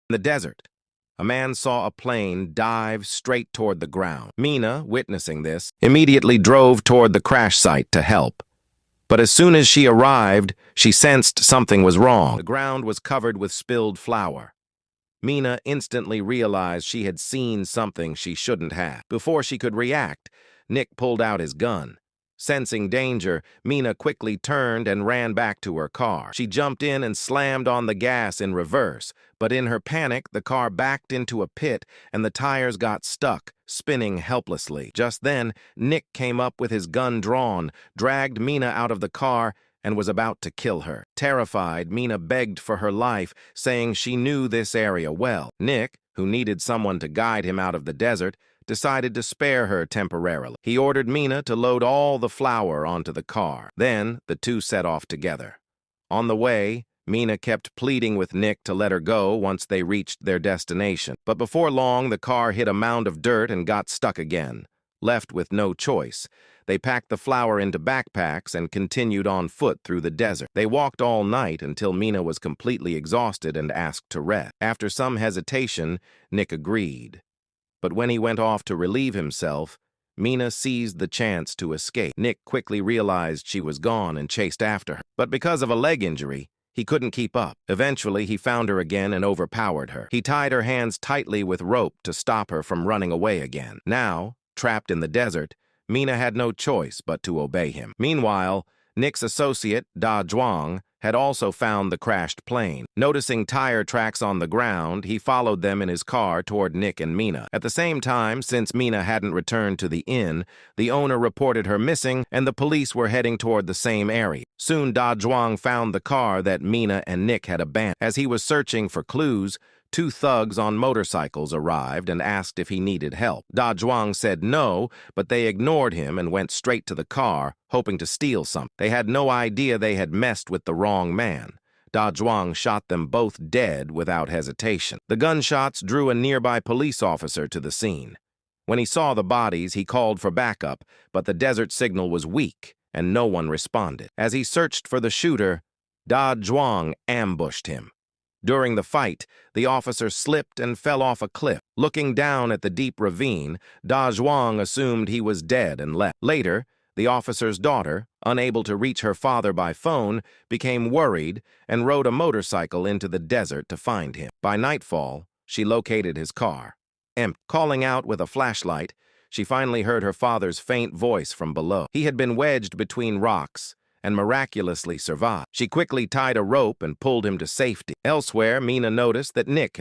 In the desert, a man saw a plane dive straight toward the ground. Mina, witnessing this, immediately drove toward the crash site to help. But as soon as she arrived, she sensed something was wrong. The ground was covered with spilled flour. Mina instantly realized she had seen something she shouldn't have. Before she could react, Nick pulled out his gun. Sensing danger, Mina quickly turned and ran back to her car. She jumped in and slammed on the gas in reverse, but in her panic, the car backed into a pit and the tires got stuck, spinning helplessly. Just then, Nick came up with his gun drawn, dragged Mina out of the car, and was about to kill her. Terrified, Mina begged for her life, saying she knew this area well. Nick, who needed someone to guide him out of the desert, decided to spare her temporarily. He ordered Mina to load all the flour onto the car. Then, the two set off together. On the way, Mina kept pleading with Nick to let her go once they reached their destination. But before long, the car hit a mound of dirt and got stuck again. Left with no choice, they packed the flour into backpacks and continued on foot through the desert. They walked all night until Mina was completely exhausted and asked to rest. After some hesitation, Nick agreed. But when he went off to relieve himself, Mina seized the chance to escape. Nick quickly realized she was gone and chased after her. But because of a leg injury, he couldn't keep up. Eventually, he found her again and overpowered her. He tied her hands tightly with rope to stop her from running away again. Now, trapped in the desert, Mina had no choice but to obey him. Meanwhile, Nick's associate, Da Zhuang, had also found the crashed plane. Noticing tire tracks on the ground, he followed them in his car toward Nick and Mina. At the same time, since Mina hadn't returned to the inn, the owner reported her missing and the police were heading toward the same area. Soon Da Zhuang found the car that Mina and Nick had abandoned. As he was searching for clues, two thugs on motorcycles arrived and asked if he needed help. Da Zhuang said no, but they ignored him and went straight to the car, hoping to steal something. They had no idea they had messed with the wrong man. Da Zhuang shot them both dead without hesitation. The gunshots drew a nearby police officer to the scene. When he saw the bodies, he called for backup, but the desert signal was weak, and no one responded. As he searched for the shooter, Da Zhuang ambushed him. During the fight, the officer slipped and fell off a cliff. Looking down at the deep ravine, Da Zhuang assumed he was dead and left. Later, the officer's daughter, unable to reach her father by phone, became worried and rode a motorcycle into the desert to find him. By nightfall, she located his car. Empty. Calling out with a flashlight, she finally heard her father's faint voice from below. He had been wedged between rocks and miraculously survived. She quickly tied a rope and pulled him to safety. Elsewhere, Mina noticed that Nick